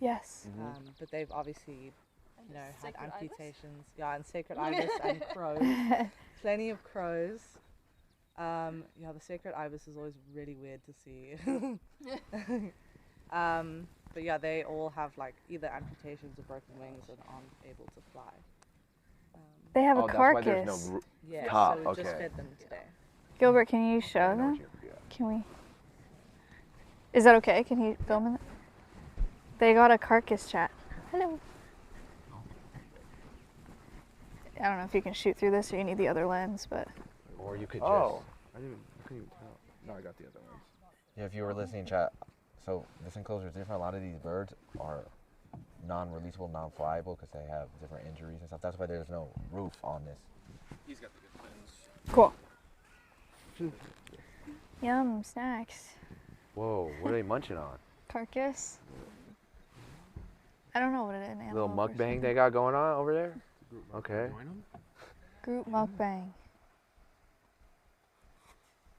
Yes. But they've obviously, you know, had amputations. Yeah, and sacred ibis and crows. Plenty of crows. Yeah, the sacred ibis is always really weird to see. But yeah, they all have like either amputations or broken wings and aren't able to fly. They have a carcass. That's why there's no top. So we just fed them today. Gilbert, can you show them? Can we? Is that okay? Can you film it? They got a carcass, chat. Hello. I don't know if you can shoot through this or you need the other lens, but. Or you could just. I couldn't even tell. No, I got the other ones. Yeah, if you were listening, chat. So this enclosure is different. A lot of these birds are non-releasable, non-flyable because they have different injuries and stuff. That's why there's no roof on this. He's got the good lens. Cool. Yum, snacks. Whoa, what are they munching on? Carcass. I don't know what it is. Little mukbang they got going on over there? Okay. Group mukbang.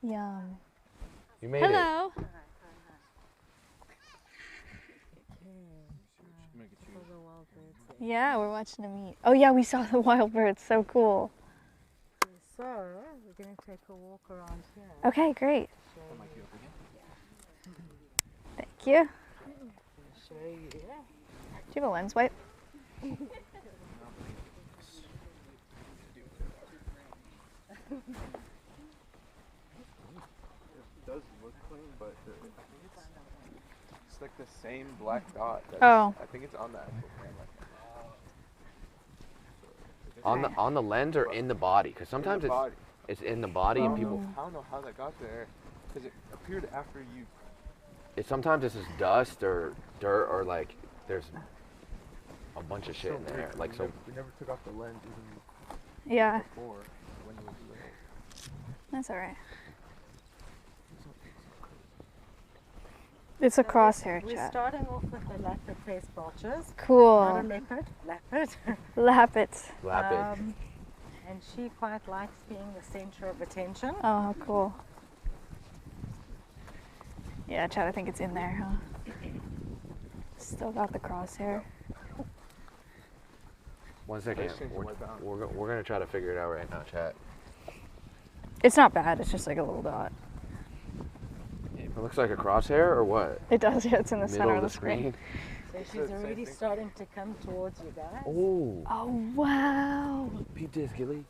Yum. You made it. Hello. Yeah, we're watching them eat. Oh yeah, we saw the wild birds. So cool. So we're going to take a walk around here. Okay, great. Thank you. Show you. Do you have a lens wipe? It does look clean, but it's like the same black dot. I think it's on the actual camera. On the lens or in the body? Because sometimes it's in the body and people. I don't know how that got there, because it appeared after you. Sometimes it's just dust or dirt or like there's a bunch of shit in there. Like so. We never took off the lens even before when it was little. That's all right. It's a crosshair, We're chat. starting off with the Lappet-faced vultures. Cool. Not a leopard, Lappet. Lappet. And she quite likes being the center of attention. Oh, how cool. Yeah, chat, I think it's in there, huh? Still got the crosshair. 1 second. We're going to try to figure it out right now, chat. It's not bad. It's just like a little dot. It looks like a crosshair or what? It does, yeah. It's in the center Middle of the screen. So she's already starting to come towards you guys. Oh. Oh, wow. Peep this, Gilly.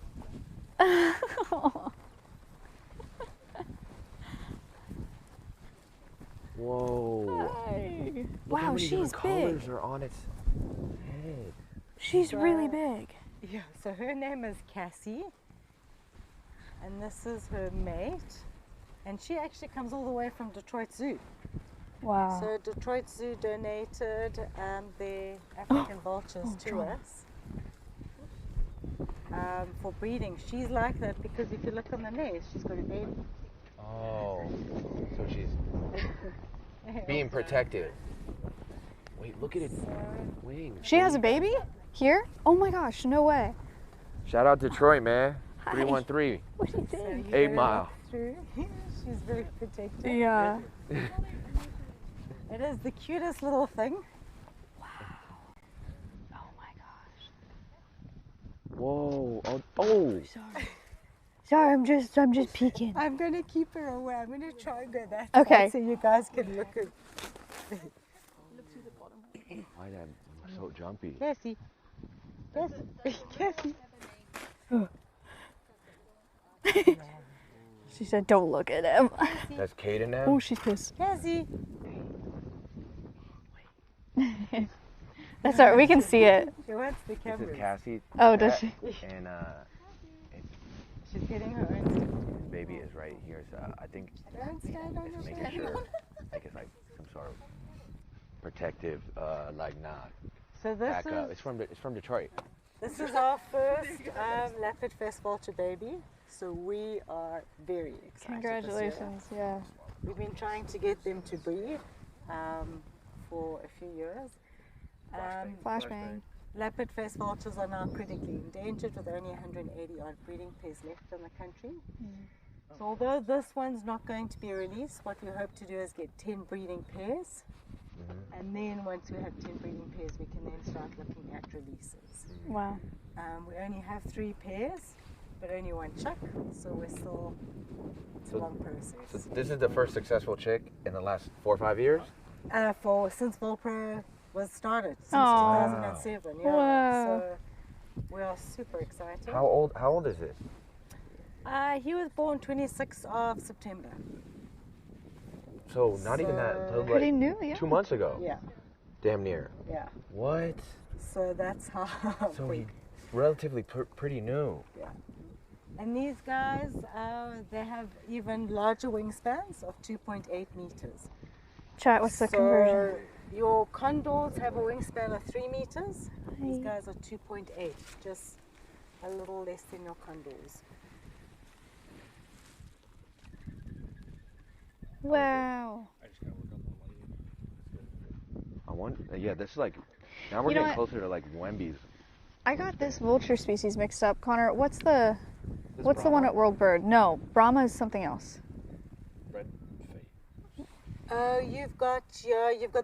Whoa. Hi. Look how Wow, many she's different colors big. are on its head. She's really big. Yeah, so her name is Cassie. And this is her mate. And she actually comes all the way from Detroit Zoo. Wow. So Detroit Zoo donated their African vultures to us for breeding. She's like that because if you look on the nest, she's got a baby. Oh, so she's being protected. Wait, look at its wings. She has a baby? Here? Oh my gosh, no way. Shout out Detroit, man. Hi. 313. What do you think? 8 Mile. She's very protective. Yeah. It is the cutest little thing. Wow. Oh my gosh. Whoa. Oh. Sorry. Sorry, I'm just peeking. I'm going to keep her away. I'm going to try and go that Okay. side so you guys can look at. Look to the bottom. Why that so jumpy? Cassie. Cassie. Cassie. She said, "Don't look at him." That's Kaden now? Oh, she's pissed. Cassie. That's alright. We can see it. She wants the This camera. is Cassie. Oh, does she? And She's getting her own. his baby is right here, so I think Don't stand on it's your making sure like it's like some sort of protective like not So this back up. is It's from Detroit. this is our first Lappet-faced vulture baby. So we are very excited. Congratulations. Yeah. We've been trying to get them to breed for a few years. Flashbang. Lappet-faced vultures are now critically endangered with only 180 odd breeding pairs left in the country. So although this one's not going to be released, what we hope to do is get 10 breeding pairs And then once we have 10 breeding pairs, we can then start looking at releases. Wow. We only have 3 pairs, but only 1 chick, so we're still, it's a long process. So this is the first successful chick in the last 4 or 5 years? Since Vulture was started, since Aw. 2007, yeah. Wow. So we are super excited. How old is this? He was born 26th of September. So not even that. So Pretty like new, yeah. 2 months ago. Yeah, Damn near. yeah. What? So that's how So big. he's relatively pretty new. Yeah. And these guys, they have even larger wingspans of 2.8 meters. Chat, what's the conversion? Your condors have a wingspan of 3 meters. These Hi. guys are 2.8, just a little less than your condors. Wow. I just gotta look up on my I want. Yeah, this is like. Now we're You know getting what? closer to like Wemby's. I got this vulture species mixed up. Connor, what's the This one Brahma? at World Bird? No, Brahma is something else. red face. You've got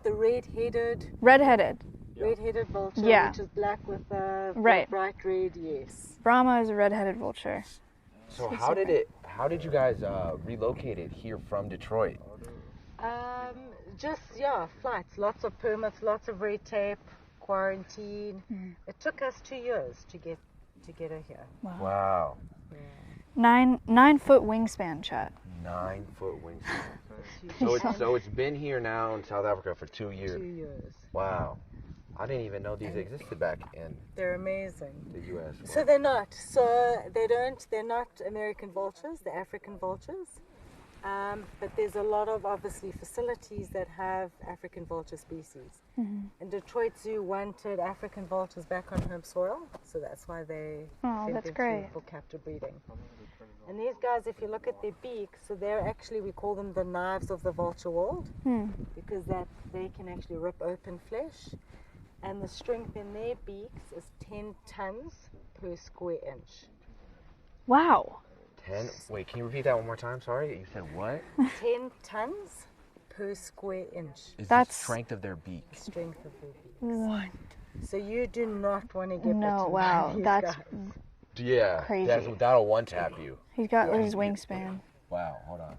the red-headed Red-headed. Yeah. red-headed vulture, Yeah. which is black with a Right. bright red. Yes. Brahma is a red-headed vulture. So how did you guys relocate it here from Detroit? Flights, lots of permits, lots of red tape, quarantine. It took us 2 years to get her here. Wow. 9-foot wingspan, chat. 9-foot wingspan. Huge. So it's been here now in South Africa for 2 years. 2 years. Wow. I didn't even know these existed back in They're amazing. the U.S. So they're not. They're not American vultures. They're African vultures. But there's a lot of obviously facilities that have African vulture species. And Detroit Zoo wanted African vultures back on home soil, so that's why they Oh, sent that's them great. through for captive breeding. And these guys, if you look at their beaks, so they're actually, we call them the knives of the vulture world, because they can actually rip open flesh. And the strength in their beaks is 10 tons per square inch. Wow. 10. Wait, can you repeat that one more time? Sorry, you said what? 10 tons per square inch. Is That's- the strength of their beak? Strength of their beaks. What? So you do not want to get No, bitten wow, by these that's guys. Yeah. Crazy. That'll one tap you. He's got his wingspan. Wow. Hold on.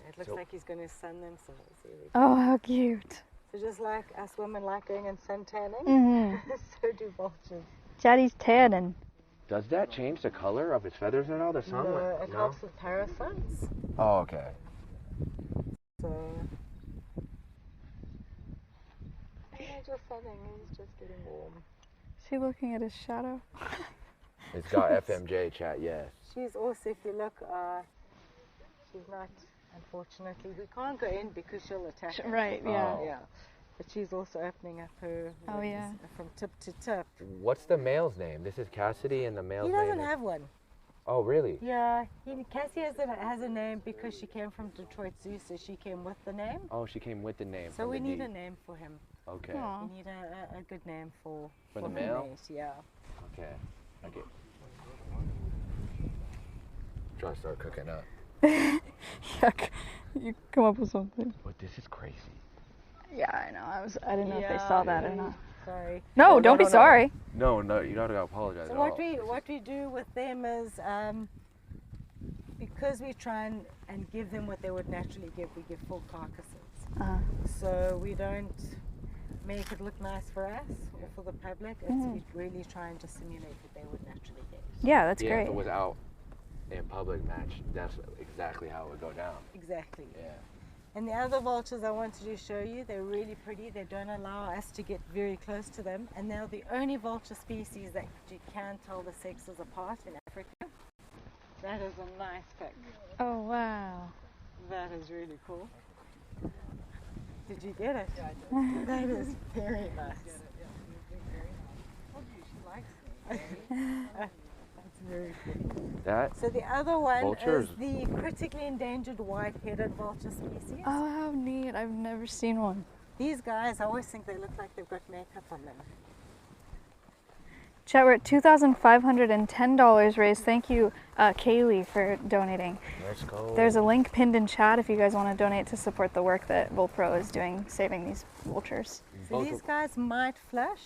It looks like he's going to sun themselves. Here we go. Oh, how cute. So just like us women like going and sun tanning, Mm-hmm. so do vultures. Chatty's tanning. Does that change the color of its feathers at all? The sun? No, it helps with parasites. Oh, okay. So he's just sunning. He's just getting warm. Is he looking at his shadow? It's got FMJ chat. Yes. She's also, if you look, she's not. Unfortunately, we can't go in because she'll attack us. Right, yeah. Oh. Yeah. But she's also opening up her Oh, wings yeah. from tip to tip. What's the male's name? This is Cassidy, and the male's He name doesn't is. have one. Oh, really? Yeah, Cassie has a name because she came from Detroit Zoo, so she came with the name. Oh, she came with the name. So from we the need deed. a name for him. Okay. Aw. We need a good name for For the her male? mate, yeah. Okay. Okay. Try to start cooking up. Yuck. You come up with something. But this is crazy. Yeah, I know. I didn't know if they saw that or not. Sorry. No, don't be sorry. No, you don't gotta apologize So at what all. we do with them is because we try and give them what they would naturally give, we give full carcasses. So we don't make it look nice for us or for the public. We really try and just simulate what they would naturally get. Yeah, that's Yeah, great. if it was out in public match, that's exactly how it would go down. Exactly. Yeah. And the other vultures I wanted to show you, they're really pretty. They don't allow us to get very close to them. And they're the only vulture species that you can tell the sexes apart in Africa. That is a nice pic. Oh, wow. That is really cool. Did you get it? Yeah, I did. That is very nice. That's very cool. That So the other one Vultures. is the critically endangered white-headed vulture species. Oh, how neat. I've never seen one. These guys, I always think they look like they've got makeup on them. Chat, we're at $2,510 raised. Thank you, Kaylee, for donating. Let's go. There's a link pinned in chat if you guys want to donate to support the work that Vulpro is doing, saving these vultures. So these guys might flush.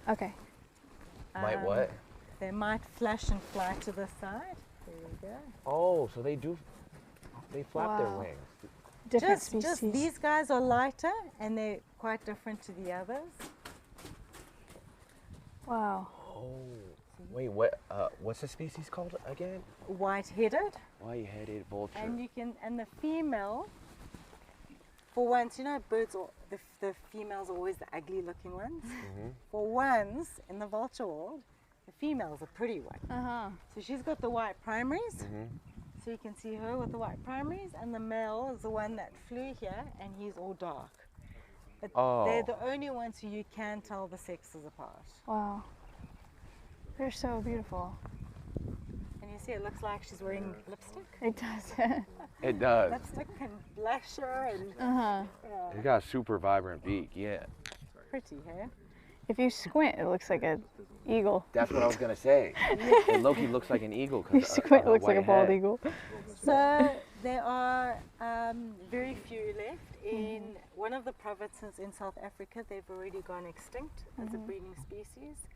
Okay. Might what? They might flush and fly to the side. There you go. Oh, so they flap their Wow. wings. Different Just species. these guys are lighter and they're quite different to the others. Wow. Oh, wait, what's the species called again? White-headed. White-headed vulture. And the female, for once, you know, birds, the females are always the ugly-looking ones. Mm-hmm. For once, in the vulture world, the female's a pretty one. Uh-huh. So she's got the white primaries. Mm-hmm. So you can see her with the white primaries, and the male is the one that flew here, and he's all dark. But they're the only ones who you can tell the sexes apart. Wow. They're so beautiful. And you see, it looks like she's wearing lipstick. It does. It does. Lipstick and blusher and Uh-huh. yeah, It got a super vibrant beak, yeah. pretty, hey? If you squint, it looks like an eagle. That's what I was gonna say. And Loki looks like an eagle. If you squint, it looks like a bald eagle. So there are very few left. In one of the provinces in South Africa, they've already gone extinct as a breeding species.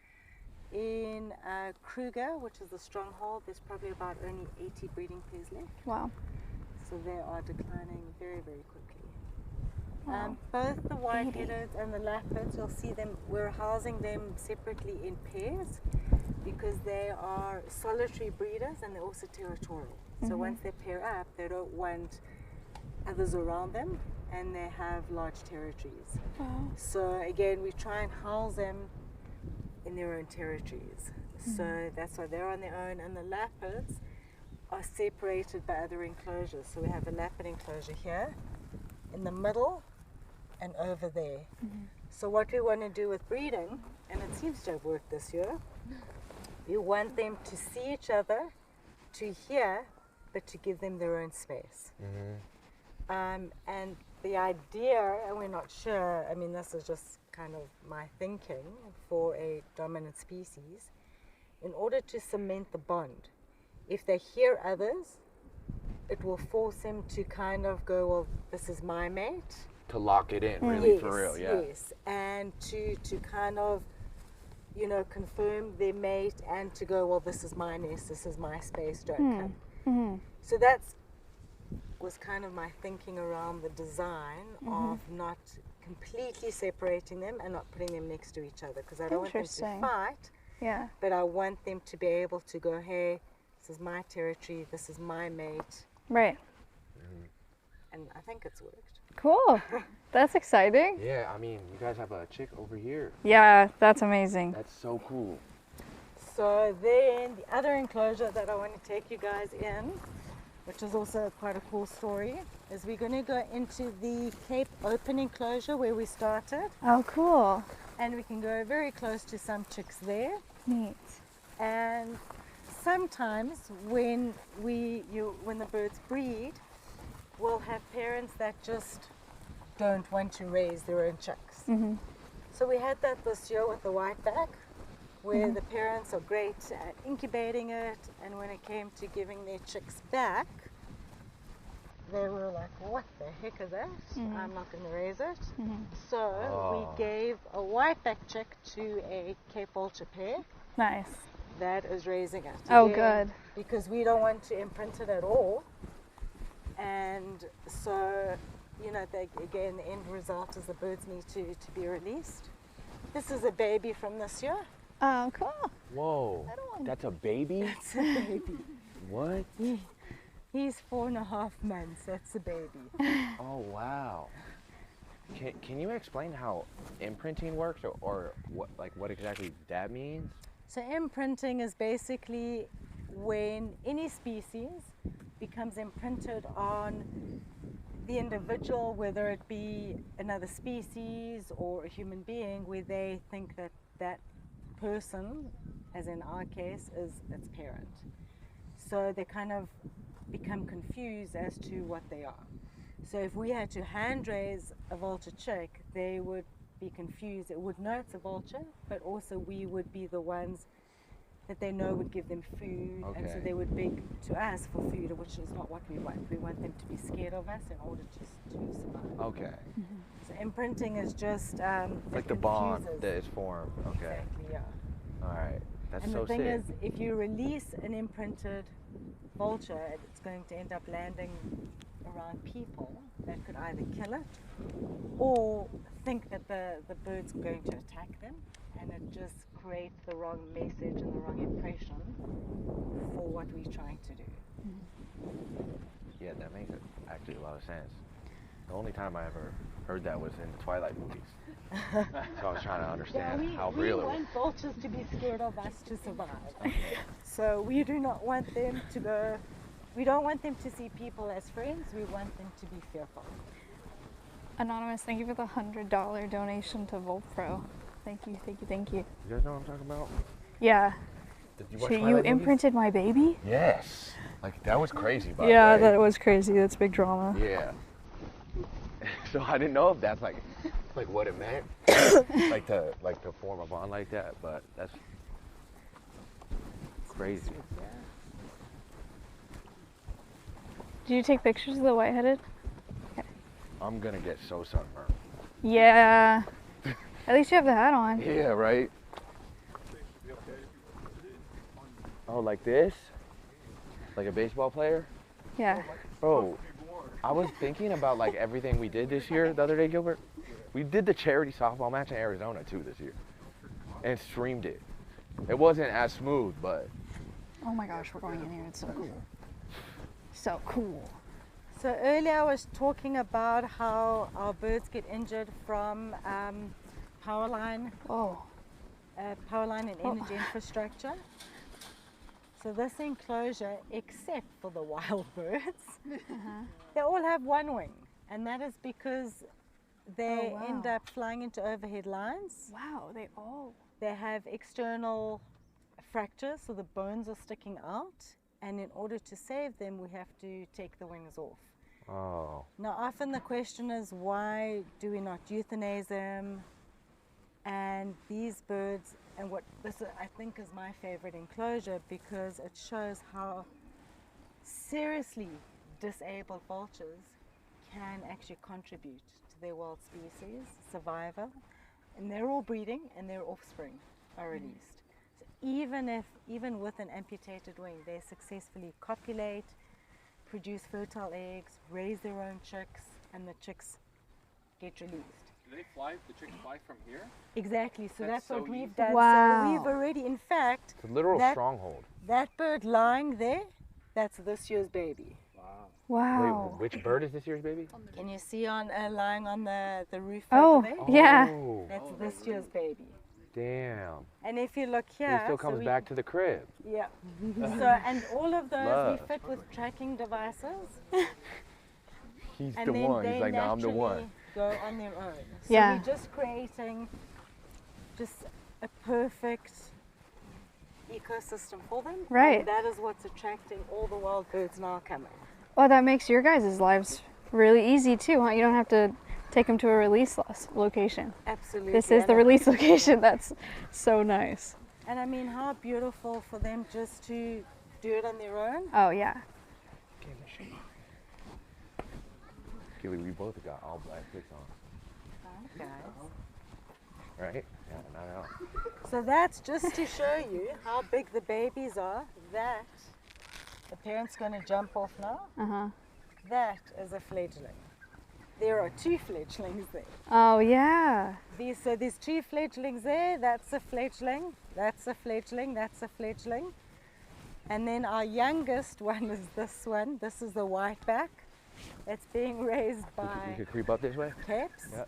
In Kruger, which is the stronghold, there's probably about only 80 breeding pairs left. Wow. So they are declining very, very quickly. Wow. Both the white-headed and the Lappets, you'll see them, we're housing them separately in pairs because they are solitary breeders and they're also territorial. So once they pair up, they don't want others around them and they have large territories. Wow. So again, we try and house them in their own territories. So that's why they're on their own, and the Lappets are separated by other enclosures. So we have a Lappet enclosure here, in the middle, and over there. So what we want to do with breeding, and it seems to have worked this year, we want them to see each other, to hear, but to give them their own space. And the idea, and we're not sure, I mean, this is just kind of my thinking for a dominant species, in order to cement the bond, if they hear others, it will force them to kind of go, well, this is my mate. To lock it in, really, Yes, for real, yeah. Yes, and to kind of, you know, confirm their mate and to go, well, this is my nest, this is my space, don't come. So that's was kind of my thinking around the design of not completely separating them and not putting them next to each other, because I don't want them to Interesting. fight, Yeah. but I want them to be able to go, hey, this is my territory, this is my mate, Right. and I think it's worked. Cool. That's exciting. Yeah, I mean, you guys have a chick over here. Yeah, that's amazing. That's so cool. So then the other enclosure that I want to take you guys in, which is also quite a cool story, is we're going to go into the Cape Open enclosure where we started, Oh, cool. and we can go very close to some chicks there. Neat. And sometimes when when the birds breed, we'll have parents that just don't want to raise their own chicks. So we had that this year with the whiteback, where the parents are great at incubating it, and when it came to giving their chicks back, they were like, what the heck is that? I'm not going to raise it. So we gave a whiteback chick to a Cape Vulture pair Nice. that is raising it. Oh, Again, good. because we don't want to imprint it at all. And so, you know, again, the end result is the birds need to be released. This is a baby from this year. Oh, cool. Whoa, that's a baby? It's a baby. What? He's 4.5 months. That's a baby. Oh, wow. Can you explain how imprinting works, or what exactly that means? So imprinting is basically when any species becomes imprinted on the individual, whether it be another species or a human being, where they think that that person, as in our case, is its parent. So they kind of become confused as to what they are. So if we had to hand raise a vulture chick, they would be confused. It would know it's a vulture, but also we would be the ones that they know would give them food, and so Okay. they would beg to us for food, which is not what we want. We want them to be scared of us in order to survive. Okay. So imprinting is just Like the bond that is formed. Okay. Exactly, yeah. All right. That's And so the thing sick. is, if you release an imprinted vulture, it's going to end up landing around people that could either kill it or think that the bird's going to attack them, and it just creates the wrong message and the wrong impression for what we're trying to do. Yeah, that makes actually a lot of sense. The only time I ever heard that was in the Twilight movies. So I was trying to understand how real we it was. want vultures to be scared of us to survive. So we do not want them to go, we don't want them to see people as friends, we want them to be fearful. Anonymous, thank you for the $100 donation to VultPro. Thank you, thank you, thank you. You guys know what I'm talking about? Yeah. Did you So watch you Twilight movies? imprinted my baby? Yes. Like that was crazy. By Yeah, the way. that was crazy. That's big drama. Yeah. So I didn't know if that's like what it meant, like to form a bond like that. But that's crazy. Did you take pictures of the white-headed? I'm gonna get so sunburned. Yeah. At least you have the hat on. Yeah, right. Oh, like this? Like a baseball player? Yeah. Bro, I was thinking about like everything we did this year the other day, Gilbert. We did the charity softball match in Arizona too this year and streamed it. It wasn't as smooth, but Oh my gosh, we're going in here. It's so cool. So cool. So earlier I was talking about how our birds get injured from power line and energy infrastructure. So this enclosure, except for the wild birds, they all have one wing, and that is because they Oh, wow. end up flying into overhead lines. Wow, they all. They have external fractures, so the bones are sticking out, and in order to save them, we have to take the wings off. oh, Now, often the question is, why do we not euthanize them? And these birds, and what this I think is my favorite enclosure, because it shows how seriously disabled vultures can actually contribute to their wild species survival, and they're all breeding and their offspring are released. So even with an amputated wing, they successfully copulate, produce fertile eggs, raise their own chicks, and the chicks get released. Do they fly? The chicks fly from here? Exactly, so That's that's what so we've easy. done. Wow. So we've already, in fact, it's a literal That- stronghold. that bird lying there, that's this year's baby. Wow. Wow. Wait, which bird is this year's baby? Can you see on lying on the roof Oh, over there? yeah. Oh, That's this year's baby. damn. And if you look But here, he still so comes we- back to the crib. Yeah. So and all of those Love. we fit with tracking devices, He's and the then one. they He's like, no, I'm the one. naturally go on their own. So Yeah. we're just creating just a perfect ecosystem for them. Right. And that is what's attracting all the wild birds now coming. Well, that makes your guys' lives really easy too, huh? You don't have to take them to a release location. Absolutely. This is And the I- release location. That's so nice. And I mean, how beautiful for them just to do it on their own. Oh, yeah. Gilly, we both got all black sticks on, Guys. right? Yeah, not out. So that's just to show you how big the babies are. That the parent's going to jump off now. Uh-huh. That is a fledgling. There are two fledglings there. Oh, yeah. So there's two fledglings there. That's a fledgling. That's a fledgling. That's a fledgling. And then our youngest one is this one. This is the whiteback. It's being raised You by could creep up this way. caps. Yeah.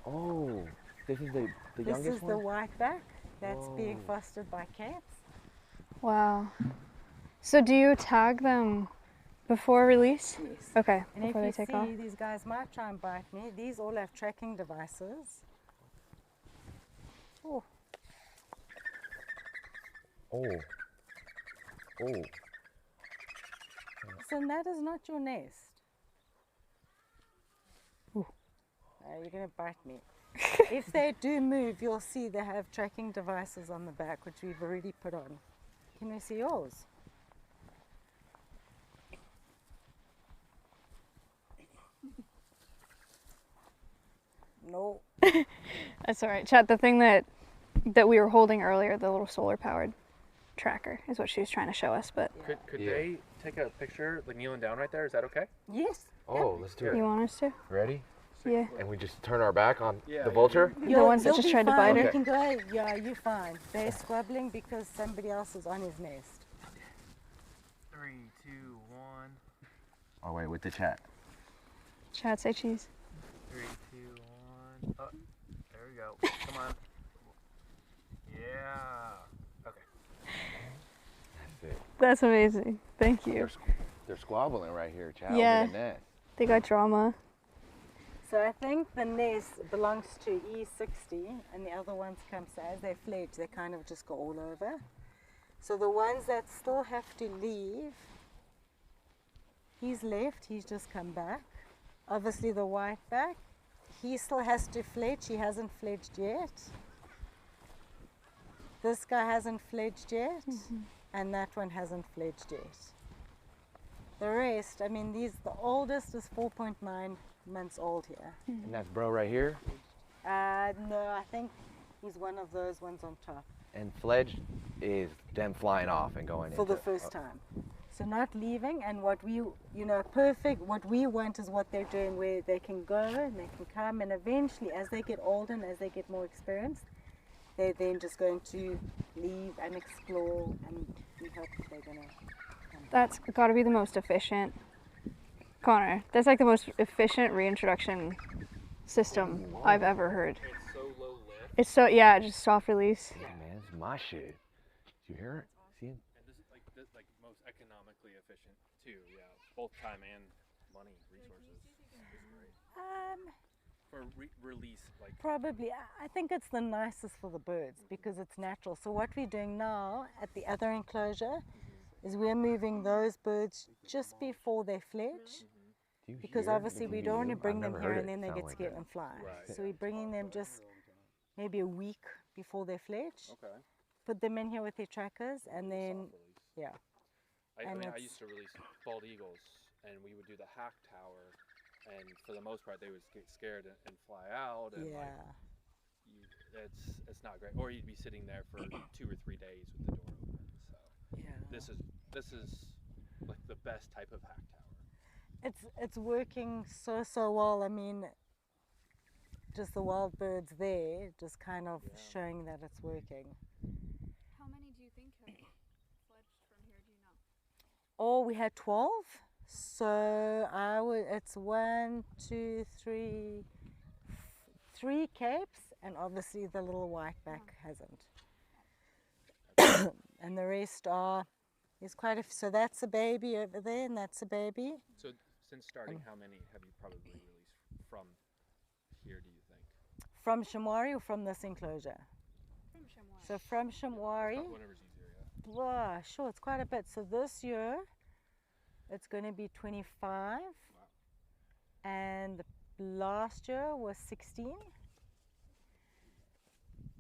Oh, this is the This youngest is the one? whiteback. That's being Whoa. fostered by caps. Wow. So do you tag them before release? Yes. Okay, And if before they you take see, off. these guys might try and bite me. These all have tracking devices. Oh, Oh. Oh. so that is not your nest. Ooh. You're going to bite me. If they do move, you'll see they have tracking devices on the back, which we've already put on. Can we see yours? No. That's all right. Chat, the thing that we were holding earlier, the little solar powered tracker, is what she was trying to show us. But Could they take a picture, like kneeling down right there? Is that okay? Yes. Oh, let's do it. you want us to? Ready? Yeah. And we just turn our back on Yeah, the yeah. vulture? The ones that You'll just be tried to fine. bite You her? can go. Yeah, you're fine. They're squabbling because somebody else is on his nest. 3, 2, 1. Oh, wait, with the chat. Chat, say cheese. 3, 2, 1. Oh, there we go. Come on. Yeah. Okay. That's it. That's amazing. Thank you. They're squabbling right here, chat, Yeah. over the nest. They got drama. So I think the nest belongs to E60 and the other ones come, so as they fledge, they kind of just go all over. So the ones that still have to leave, he's left, he's just come back. Obviously the white back, he still has to fledge, he hasn't fledged yet. This guy hasn't fledged yet, and that one hasn't fledged yet. The rest, I mean, the oldest is 4.9 months old here. And that's bro right here. No, I think he's one of those ones on top And fledged is them flying off and going for into, the first time. So not leaving, and what we, what we want is what they're doing, where they can go and they can come, and eventually as they get older and as they get more experienced, they're then just going to leave and explore, and we hope that they're going to come. That's got to be the most efficient. Connor, that's like the most efficient reintroduction system I've ever heard. It's so low lift. It's so, yeah, just soft release. Yeah, man, this is my shit. Did you hear it? See it? And this is like most economically efficient too. Yeah, both time and money, resources. It's great. For release, like Probably, I think it's the nicest for the birds because it's natural. So what we're doing now at the other enclosure is we're moving those birds just before they fledge, Do you because hear obviously the we don't want to BBU? bring I've them never here heard and it then they sound get like scared that. and fly. Right. So we're bringing them just maybe a week before they fledge, okay. put them in here with their trackers, and then, Soft release. yeah. I And mean, I it's- used to release bald eagles, and we would do the hack tower, and for the most part, they would get scared and fly out, and Yeah. it's not great. Or you'd be sitting there for 2 or 3 days with the door open. So Yeah. this is like the best type of hack tower. It's working so well. I mean, just the wild birds there, just kind of showing that it's working. How many do you think have fledged from here, do you know? Oh, we had 12. So it's 1, 2, 3, 3 capes, and obviously the little whiteback hasn't. And the rest there's quite a few. So that's a baby over there, and that's a baby. So since starting, how many have you probably released from here, do you think? From Shamwari or from this enclosure? From Chamois. So from Shamwari, Whatever's easier, yeah. wow, sure, it's quite a bit. So this year, it's going to be 25, and last year was 16.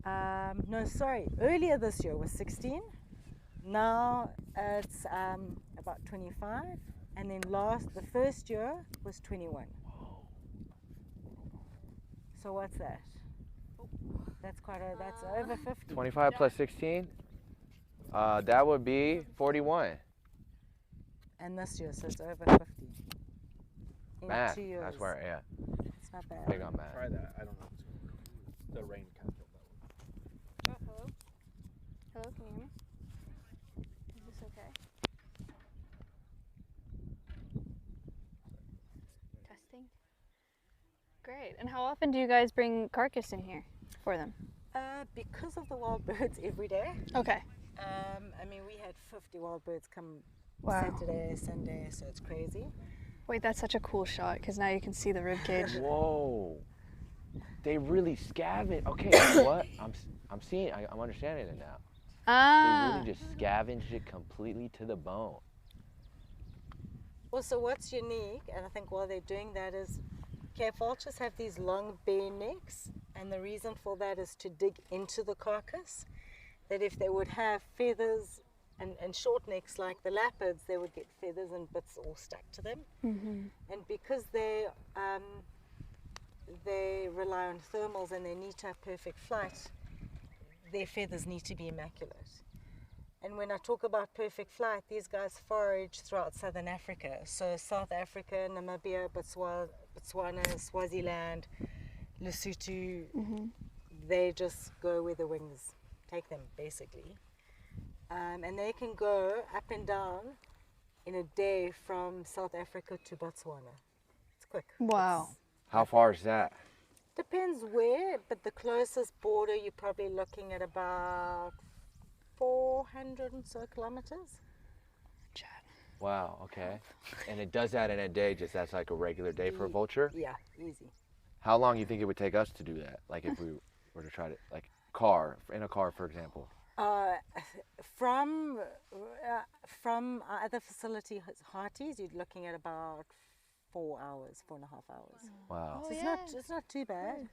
No, sorry, earlier this year was 16. Now it's about 25, and then the first year was 21. So what's that? That's that's over 50. 25 plus 16? That would be 41. And this year, so it's over 50. In Math. 2 years. That's where, yeah. It's not bad. Big on math. Try that. I don't know if it's going to work. The rain kind of killed that one. Hello? Hello, can you hear me? Is this okay? Testing. Great. And how often do you guys bring carcass in here for them? Because of the wild birds every day. Okay. I mean, we had 50 wild birds come Wow. Saturday, Sunday, so it's crazy. Wait, that's such a cool shot because now you can see the rib cage. Whoa. They really scavenge. Okay, you know what? I'm seeing, I'm understanding it now. They Ah. really just scavenged it completely to the bone. Also, what's unique, and I think while they're doing that is, vultures have these long bare necks, And the reason for that is to dig into the carcass. That if they would have feathers and short necks like the Lappids, they would get feathers and bits all stuck to them. And because they rely on thermals and they need to have perfect flight, their feathers need to be immaculate. And when I talk about perfect flight, these guys forage throughout southern Africa. So South Africa, Namibia, Botswana, Swaziland, Lesotho, they just go where the wings take them, basically. And they can go up and down in a day from South Africa to Botswana. It's quick. Wow. How far is that? Depends where, but the closest border you're probably looking at about 400 and so kilometers. Wow, okay. And it does that in a day, just that's like a regular day for a vulture? Yeah, easy. How long do you think it would take us to do that? Like if we were to try to, like in a car, for example? From our other facility, Hearties, you're looking at about 4 hours, 4.5 hours. Wow. So it's not too bad.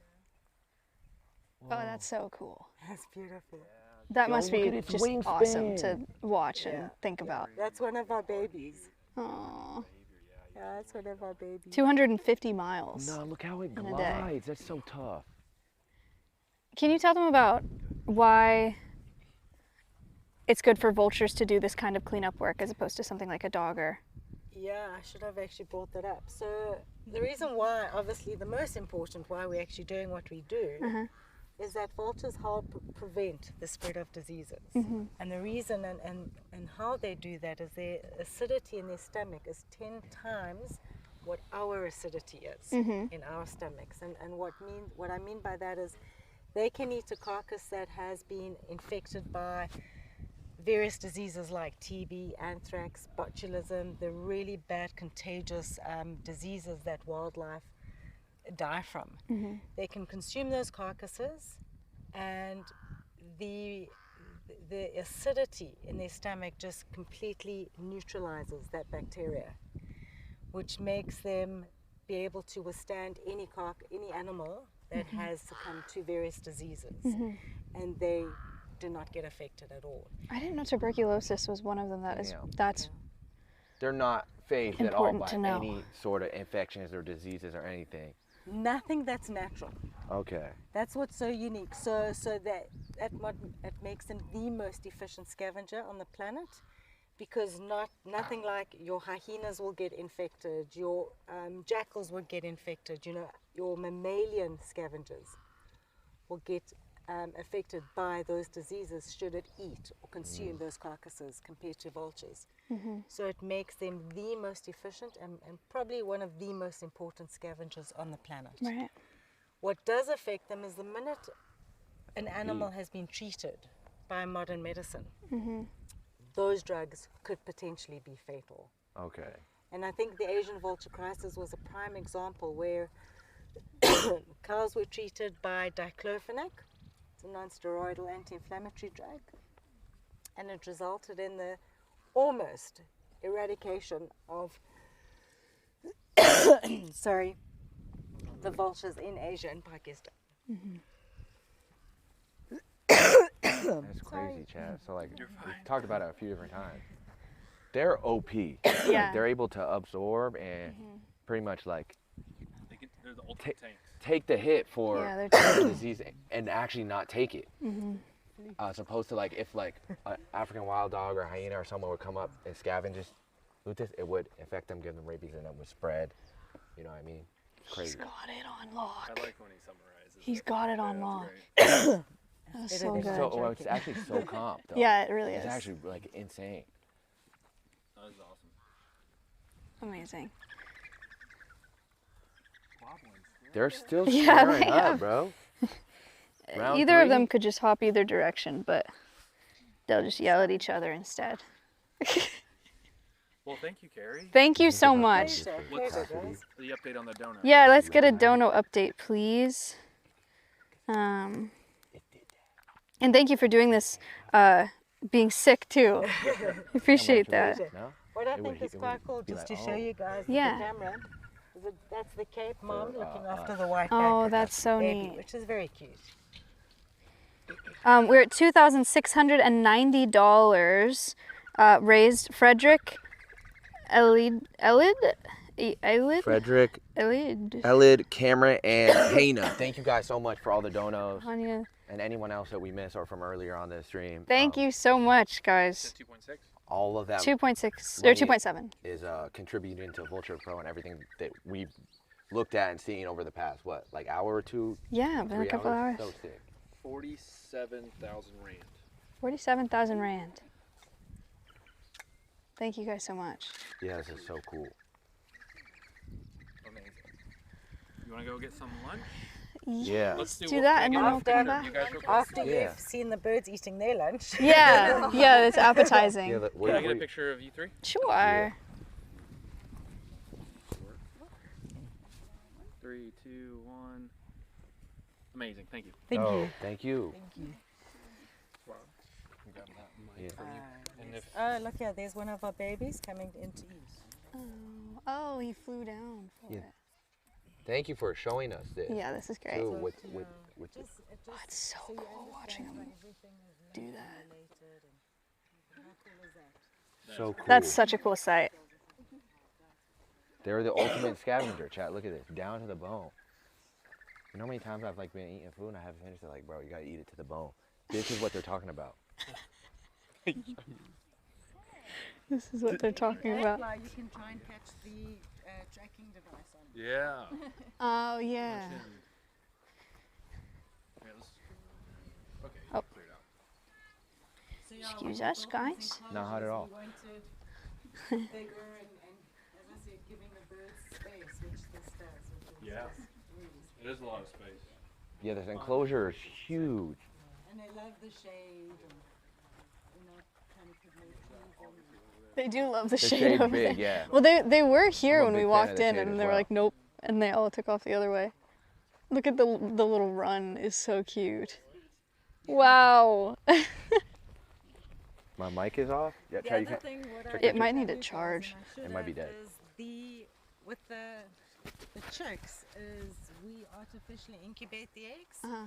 Oh, that's so cool. That's beautiful. That Yo, must look be at its just wingspan. awesome to watch and think about. That's one of our babies. Aww. Yeah, that's one of our babies. 250 miles. No, look how it in a day. glides. That's so tough. Can you tell them about why it's good for vultures to do this kind of cleanup work as opposed to something like a dogger? Yeah, I should have actually brought that up. So the reason why, obviously the most important why we're actually doing what we do is that vultures help prevent the spread of diseases. And the reason and how they do that is their acidity in their stomach is 10 times what our acidity is in our stomachs. And what I mean by that is they can eat a carcass that has been infected by various diseases like TB, anthrax, botulism, the really bad contagious diseases that wildlife die from. They can consume those carcasses, and the acidity in their stomach just completely neutralizes that bacteria, which makes them be able to withstand any animal that has succumbed to various diseases, and they do not get affected at all. I didn't know tuberculosis was one of them. That's They're not phased at all important by to know. any sort of infections or diseases or anything. Nothing that's natural. Okay. That's what's so unique. So that it makes them the most efficient scavenger on the planet, because nothing like your hyenas will get infected, your jackals will get infected. You know, your mammalian scavengers will get affected by those diseases should it eat or consume those carcasses compared to vultures. So it makes them the most efficient and probably one of the most important scavengers on the planet. right. What does affect them is the minute an animal has been treated by modern medicine, those drugs could potentially be fatal. Okay. And I think the Asian vulture crisis was a prime example where cows were treated by diclofenac, it's a non-steroidal anti-inflammatory drug, and it resulted in the almost eradication of the vultures in Asia and Pakistan. That's crazy, Chad. So like, we've talked about it a few different times. They're OP. Yeah. Like, they're able to absorb and pretty much like They're the ultimate tanks. take the hit for Yeah, the disease and actually not take it. As opposed to like if like an African wild dog or hyena or someone would come up and scavenge this, it would infect them, give them rabies, and it would spread. You know what I mean? It's crazy. He's got it on lock. I like when he summarizes. He's got it on Yeah, lock. that's great. That was It so is good. So it's actually so calm though. Yeah, it really It's is. actually like insane. That was awesome. Amazing. They're still Yeah, squaring they up, have- bro. Round Either of them 3? could just hop either direction, but they'll just yell at each other instead. Well, thank you, Carrie. Thank you so much. Pleasure, What's pleasure, guys. the update on the donut? Yeah, let's get a dono update, please. And thank you for doing this, being sick too. Appreciate that. Pleasure. No? What I It would think he- is it quite would cool, be just like, to show oh. you guys Yeah. with the camera, That's the Cape mom looking after the white Oh, back that's so baby, neat. which is very cute. We're at $2,690 raised. Frederick Elid? Frederick, Elid. Elid, Cameron, and Hannah. Thank you guys so much for all the donos Hanya. and anyone else that we missed or from earlier on the stream. Thank you so much, guys. 2.6. All of that 2.6 or money 2.7. is contributing to Vulture Pro and everything that we've looked at and seen over the past, what, like hour or two? Yeah, been a 3 couple hours. So sick. 47,000 rand. 47,000 rand. Thank you guys so much. Yeah, this is so cool. Amazing. You want to go get some lunch? Yeah. Let's Do that and then we'll After- come back. You guys real quick. After Yeah. you've seen the birds eating their lunch. Yeah, yeah, it's appetizing. Yeah, Can I get a picture of you three? Sure. Yeah. 3, 2, 1. Amazing. Thank you. Thank oh, you. Thank you. Thank you. Wow. Grab that mic Yeah. from you. And if Look here, there's one of our babies coming in to eat. Oh, he flew down for Yeah. it. Thank you for showing us this. Yeah, this is great. Too, with It's so cool watching them do that. so cool. That's such a cool sight. They're the ultimate scavenger, chat. Look at this, down to the bone. You know how many times I've like been eating food and I haven't finished it? Like, bro, you gotta eat it to the bone. This is what they're talking about. This is what they're talking about. You can try and catch the tracking device on. yeah. Oh, yeah. Okay. Oh. Clear it out. So, Excuse us, guys. Not hot at all. We wanted bigger and as I said, giving the birds space, which this does. Which is Yeah. really It is a lot of space. Yeah, this enclosure is huge. And they love the shade and, kind of pigment They do love the The shade shade's over big, there. yeah. Well, they were here I'm a when we big fan walked of the in, shade and as they were well. like, nope, and they all took off the other way. Look at the little run is so cute. Wow. My mic is off? Yeah, The try you other can. thing, what check I it It might should need to have charge. and I should It might be have dead. is with the chicks is we artificially incubate the eggs, Uh-huh.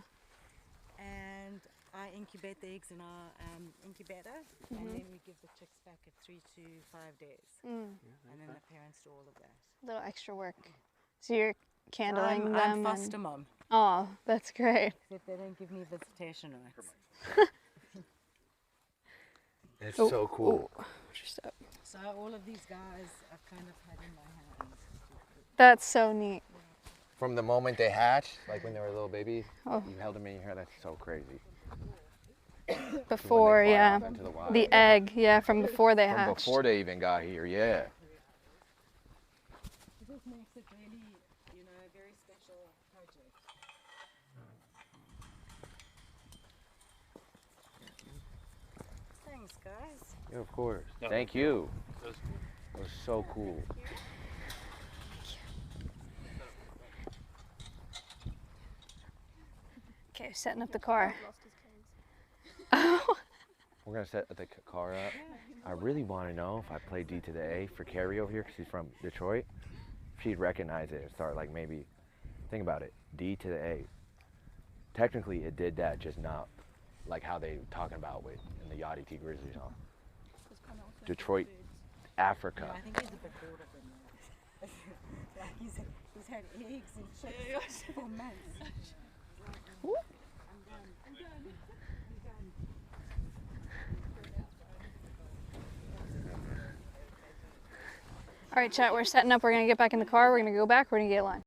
and I incubate the eggs in our incubator, and then we give the chicks back at 3 to 5 days, and then the parents do all of that. Little extra work. So you're candling them. I'm foster mom, Oh, that's great. except they don't give me visitation rights. It's so cool. Just up. So all of these guys I've kind of had in my hands. That's so neat. From the moment they hatched, like when they were little babies, Oh. you held them in your hair. That's so crazy. Before, When they fly yeah. off into the wild. The egg, yeah, from before they From hatched. before they even got here, yeah. It just makes it really, a very special project. Thanks, guys. Yeah, of course. No, Thank you. That was cool. It was so cool. Okay, setting up the car. We're gonna set the car up. I really want to know if I play D to the A for Carrie over here, because she's from Detroit. If she'd recognize it and start like maybe, think about it, D to the A. Technically, it did that, just not like how they talking about with in the Yachty T Grizzly song. Detroit, Africa. I think he's a bit bored of them now. Like he's had eggs and chicks for months. All right, chat, we're setting up. We're going to get back in the car. We're going to go back. We're going to get lunch.